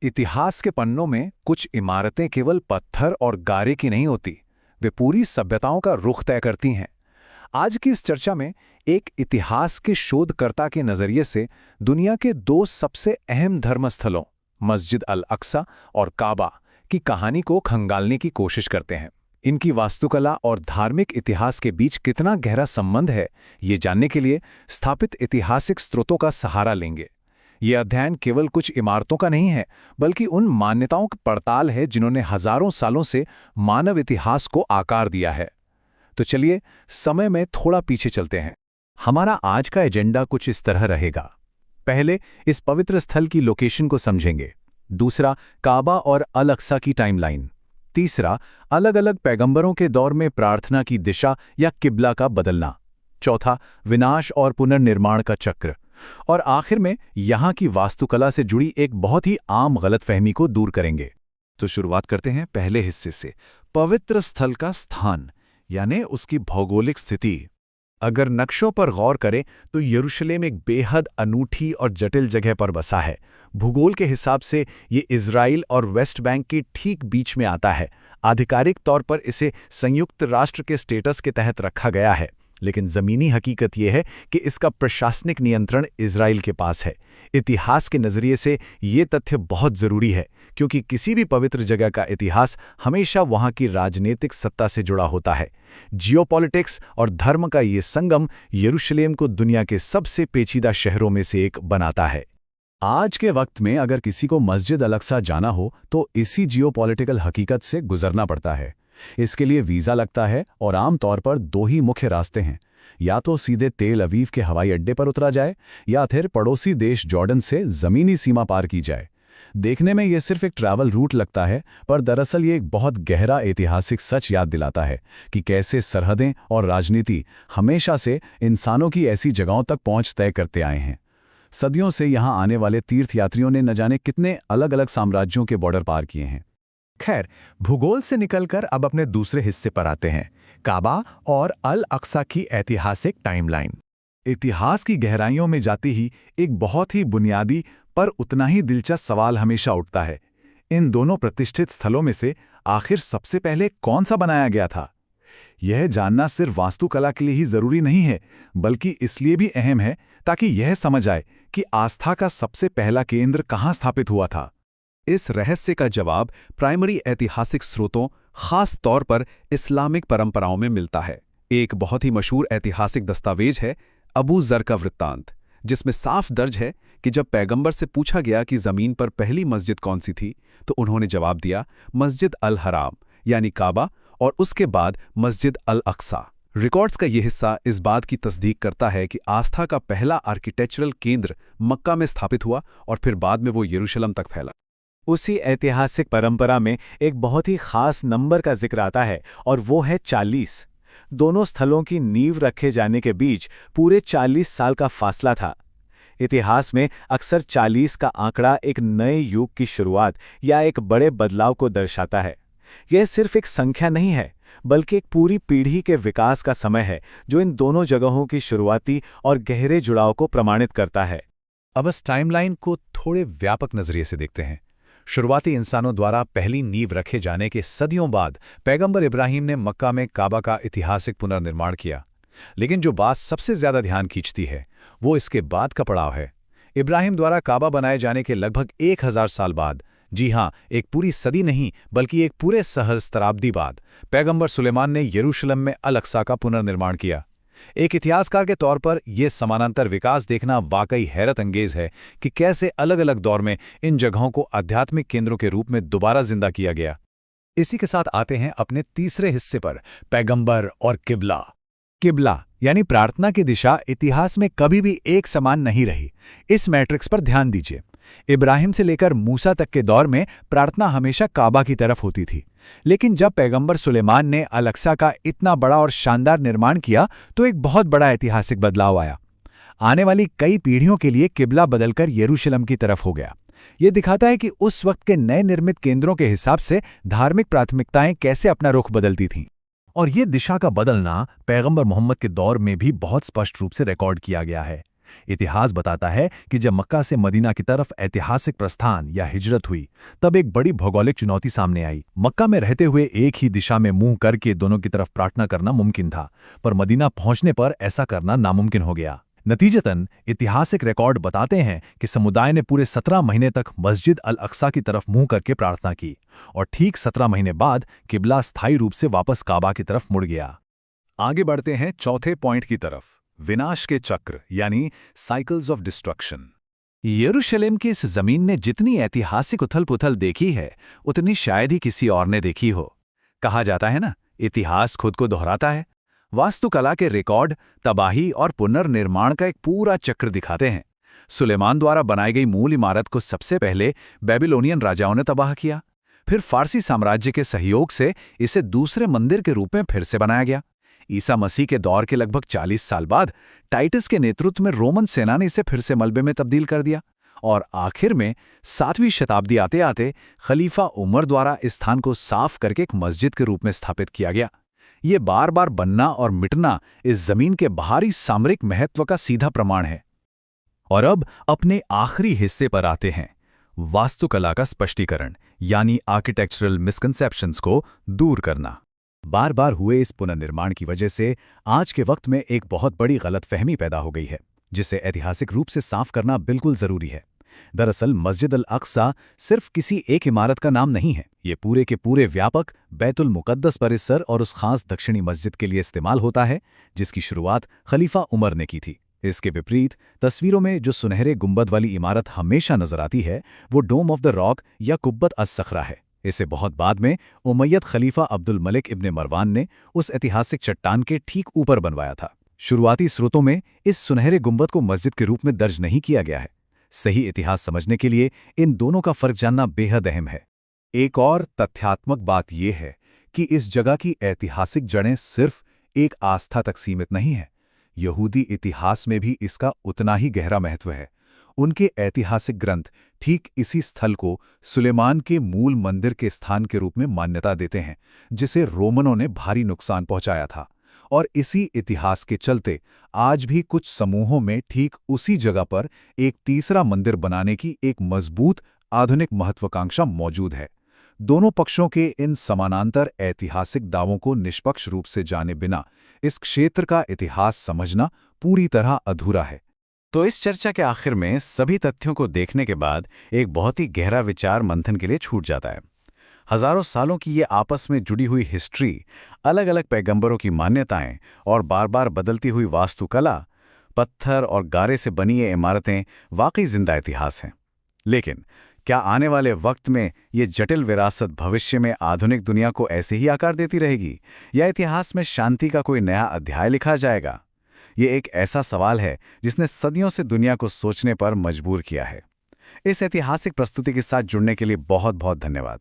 इतिहास के पन्नों में कुछ इमारतें केवल पत्थर और गारे की नहीं होती, वे पूरी सभ्यताओं का रुख तय करती हैं। आज की इस चर्चा में एक इतिहास के शोधकर्ता के नज़रिए से दुनिया के दो सबसे अहम धर्मस्थलों, मस्जिद अल अक्सा और काबा, की कहानी को खंगालने की कोशिश करते हैं। इनकी वास्तुकला और धार्मिक इतिहास के बीच कितना गहरा संबंध है, ये जानने के लिए स्थापित ऐतिहासिक स्रोतों का सहारा लेंगे। ये अध्ययन केवल कुछ इमारतों का नहीं है, बल्कि उन मान्यताओं की पड़ताल है जिन्होंने हजारों सालों से मानव इतिहास को आकार दिया है। तो चलिए समय में थोड़ा पीछे चलते हैं। हमारा आज का एजेंडा कुछ इस तरह रहेगा। पहले इस पवित्र स्थल की लोकेशन को समझेंगे। दूसरा, काबा और अल अक्सा की टाइमलाइन। तीसरा, अलग अलग पैगंबरों के दौर में प्रार्थना की दिशा या किबला का बदलना। चौथा, विनाश और पुनर्निर्माण का चक्र। और आखिर में यहाँ की वास्तुकला से जुड़ी एक बहुत ही आम गलतफहमी को दूर करेंगे। तो शुरुआत करते हैं पहले हिस्से से, पवित्र स्थल का स्थान यानी उसकी भौगोलिक स्थिति। अगर नक्शों पर गौर करें तो यरूशलेम एक बेहद अनूठी और जटिल जगह पर बसा है। भूगोल के हिसाब से ये इज़राइल और वेस्ट बैंक के ठीक बीच में आता है। आधिकारिक तौर पर इसे संयुक्त राष्ट्र के स्टेटस के तहत रखा गया है, लेकिन ज़मीनी हकीकत यह है कि इसका प्रशासनिक नियंत्रण इज़राइल के पास है। इतिहास के नज़रिए से ये तथ्य बहुत ज़रूरी है, क्योंकि किसी भी पवित्र जगह का इतिहास हमेशा वहाँ की राजनीतिक सत्ता से जुड़ा होता है। जियोपॉलिटिक्स और धर्म का ये संगम यरूशलेम को दुनिया के सबसे पेचीदा शहरों में से एक बनाता है। आज के वक्त में अगर किसी को मस्जिद अल अक्सा जाना हो तो इसी जियोपॉलिटिकल हकीकत से गुजरना पड़ता है। इसके लिए वीज़ा लगता है और आमतौर पर दो ही मुख्य रास्ते हैं, या तो सीधे तेल अवीव के हवाई अड्डे पर उतरा जाए या फिर पड़ोसी देश जॉर्डन से ज़मीनी सीमा पार की जाए। देखने में ये सिर्फ एक ट्रैवल रूट लगता है, पर दरअसल ये एक बहुत गहरा ऐतिहासिक सच याद दिलाता है कि कैसे सरहदें और राजनीति हमेशा से इंसानों की ऐसी जगहों तक पहुंच तय करते आए हैं। सदियों से यहाँ आने वाले तीर्थयात्रियों ने न जाने कितने अलग अलग साम्राज्यों के बॉर्डर पार किए हैं। खैर, भूगोल से निकलकर अब अपने दूसरे हिस्से पर आते हैं, काबा और अल अक्सा की ऐतिहासिक टाइमलाइन। इतिहास की गहराइयों में जाती ही एक बहुत ही बुनियादी पर उतना ही दिलचस्प सवाल हमेशा उठता है, इन दोनों प्रतिष्ठित स्थलों में से आखिर सबसे पहले कौन सा बनाया गया था? यह जानना सिर्फ वास्तुकला के लिए ही जरूरी नहीं है, बल्कि इसलिए भी अहम है ताकि यह समझ आए कि आस्था का सबसे पहला केंद्र कहाँ स्थापित हुआ था। इस रहस्य का जवाब प्राइमरी ऐतिहासिक स्रोतों, खास तौर पर इस्लामिक परंपराओं में मिलता है। एक बहुत ही मशहूर ऐतिहासिक दस्तावेज है अबू ज़र का वृत्तांत, जिसमें साफ दर्ज है कि जब पैगंबर से पूछा गया कि ज़मीन पर पहली मस्जिद कौन सी थी, तो उन्होंने जवाब दिया मस्जिद अल हराम यानी काबा, और उसके बाद मस्जिद अल अक्सा। रिकॉर्ड्स का यह हिस्सा इस बात की तस्दीक करता है कि आस्था का पहला आर्किटेक्चरल केंद्र मक्का में स्थापित हुआ और फिर बाद में वो यरूशलेम तक फैला। उसी ऐतिहासिक परंपरा में एक बहुत ही खास नंबर का जिक्र आता है और वो है 40। दोनों स्थलों की नींव रखे जाने के बीच पूरे 40 साल का फासला था। इतिहास में अक्सर 40 का आंकड़ा एक नए युग की शुरुआत या एक बड़े बदलाव को दर्शाता है। यह सिर्फ एक संख्या नहीं है, बल्कि एक पूरी पीढ़ी के विकास का समय है जो इन दोनों जगहों की शुरुआती और गहरे जुड़ाव को प्रमाणित करता है। अब इस टाइमलाइन को थोड़े व्यापक नजरिए से देखते हैं। शुरुआती इंसानों द्वारा पहली नींव रखे जाने के सदियों बाद पैगंबर इब्राहिम ने मक्का में काबा का ऐतिहासिक पुनर्निर्माण किया। लेकिन जो बात सबसे ज्यादा ध्यान खींचती है वो इसके बाद का पड़ाव है। इब्राहिम द्वारा काबा बनाए जाने के लगभग 1000 साल बाद, जी हां, एक पूरी सदी नहीं बल्कि एक पूरे सहस्त्राब्दी बाद, पैगंबर सुलेमान ने यरूशलेम में अल अक्सा का पुनर्निर्माण किया। एक इतिहासकार के तौर पर यह समानांतर विकास देखना वाकई हैरत अंगेज है कि कैसे अलग अलग दौर में इन जगहों को आध्यात्मिक केंद्रों के रूप में दोबारा जिंदा किया गया। इसी के साथ आते हैं अपने तीसरे हिस्से पर, पैगंबर और किबला। किबला यानी प्रार्थना की दिशा इतिहास में कभी भी एक समान नहीं रही। इस मैट्रिक्स पर ध्यान दीजिए। इब्राहिम से लेकर मूसा तक के दौर में प्रार्थना हमेशा काबा की तरफ होती थी, लेकिन जब पैगंबर सुलेमान ने अल अक्सा का इतना बड़ा और शानदार निर्माण किया तो एक बहुत बड़ा ऐतिहासिक बदलाव आया। आने वाली कई पीढ़ियों के लिए किबला बदलकर यरूशलेम की तरफ हो गया। ये दिखाता है कि उस वक्त के नए निर्मित केंद्रों के हिसाब से धार्मिक प्राथमिकताएं कैसे अपना रुख बदलती थीं। और ये दिशा का बदलना पैगंबर मोहम्मद के दौर में भी बहुत स्पष्ट रूप से रिकॉर्ड किया गया है। इतिहास बताता है कि जब मक्का से मदीना की तरफ ऐतिहासिक प्रस्थान या हिजरत हुई, तब एक बड़ी भौगोलिक चुनौती सामने आई। मक्का में रहते हुए एक ही दिशा में मुंह करके दोनों की तरफ प्रार्थना करना मुमकिन था, पर मदीना पहुंचने पर ऐसा करना नामुमकिन हो गया। नतीजतन ऐतिहासिक रिकॉर्ड बताते हैं कि समुदाय ने पूरे 17 महीने तक मस्जिद अल अक्सा की तरफ मुंह करके प्रार्थना की, और ठीक 17 महीने बाद किबला स्थायी रूप से वापस काबा की तरफ मुड़ गया। आगे बढ़ते हैं चौथे पॉइंट की तरफ, विनाश के चक्र यानी साइकिल्स ऑफ डिस्ट्रक्शन। यरूशलेम की इस जमीन ने जितनी ऐतिहासिक उथल-पुथल देखी है, उतनी शायद ही किसी और ने देखी हो। कहा जाता है ना, इतिहास खुद को दोहराता है। वास्तुकला के रिकॉर्ड तबाही और पुनर्निर्माण का एक पूरा चक्र दिखाते हैं। सुलेमान द्वारा बनाई गई मूल इमारत को सबसे पहले बेबीलोनियन राजाओं ने तबाह किया, फिर फारसी साम्राज्य के सहयोग से इसे दूसरे मंदिर के रूप में फिर से बनाया गया। ईसा मसीह के दौर के लगभग 40 साल बाद टाइटस के नेतृत्व में रोमन सेना ने इसे फिर से मलबे में तब्दील कर दिया, और आखिर में 7वीं शताब्दी आते आते खलीफा उमर द्वारा इस स्थान को साफ करके एक मस्जिद के रूप में स्थापित किया गया। ये बार बार बनना और मिटना इस जमीन के बाहरी सामरिक महत्व का सीधा प्रमाण है। और अब अपने आखिरी हिस्से पर आते हैं, वास्तुकला का स्पष्टीकरण यानी आर्किटेक्चरल मिसकंसेप्शंस को दूर करना। बार बार हुए इस पुनर्निर्माण की वजह से आज के वक्त में एक बहुत बड़ी गलतफहमी पैदा हो गई है, जिसे ऐतिहासिक रूप से साफ करना बिल्कुल जरूरी है। दरअसल मस्जिद अल अक्सा सिर्फ किसी एक इमारत का नाम नहीं है। ये पूरे के पूरे व्यापक बैतुल मुक़द्दस परिसर और उस खास दक्षिणी मस्जिद के लिए इस्तेमाल होता है, जिसकी शुरुआत खलीफा उमर ने की थी। इसके विपरीत तस्वीरों में जो सुनहरे गुंबद वाली इमारत हमेशा नजर आती है, वो डोम ऑफ द रॉक या कुब्बत अस-सखरा है। इसे बहुत बाद में उमैयद खलीफा अब्दुल मलिक इब्ने मरवान ने उस ऐतिहासिक चट्टान के ठीक ऊपर बनवाया था। शुरुआती स्रोतों में इस सुनहरे गुंबद को मस्जिद के रूप में दर्ज नहीं किया गया है। सही इतिहास समझने के लिए इन दोनों का फर्क जानना बेहद अहम है। एक और तथ्यात्मक बात यह है कि इस जगह की ऐतिहासिक जड़ें सिर्फ एक आस्था तक सीमित नहीं है। यहूदी इतिहास में भी इसका उतना ही गहरा महत्व है। उनके ऐतिहासिक ग्रंथ ठीक इसी स्थल को सुलेमान के मूल मंदिर के स्थान के रूप में मान्यता देते हैं, जिसे रोमनों ने भारी नुकसान पहुंचाया था। और इसी इतिहास के चलते आज भी कुछ समूहों में ठीक उसी जगह पर एक तीसरा मंदिर बनाने की एक मजबूत आधुनिक महत्वाकांक्षा मौजूद है। दोनों पक्षों के इन समानांतर ऐतिहासिक दावों को निष्पक्ष रूप से जाने बिना इस क्षेत्र का इतिहास समझना पूरी तरह अधूरा है। तो इस चर्चा के आखिर में सभी तथ्यों को देखने के बाद एक बहुत ही गहरा विचार मंथन के लिए छूट जाता है। हजारों सालों की ये आपस में जुड़ी हुई हिस्ट्री, अलग अलग पैगंबरों की मान्यताएं और बार बार बदलती हुई वास्तुकला, पत्थर और गारे से बनी ये इमारतें वाकई जिंदा इतिहास हैं। लेकिन क्या आने वाले वक्त में ये जटिल विरासत भविष्य में आधुनिक दुनिया को ऐसे ही आकार देती रहेगी, या इतिहास में शांति का कोई नया अध्याय लिखा जाएगा? ये एक ऐसा सवाल है जिसने सदियों से दुनिया को सोचने पर मजबूर किया है। इस ऐतिहासिक प्रस्तुति के साथ जुड़ने के लिए बहुत बहुत धन्यवाद।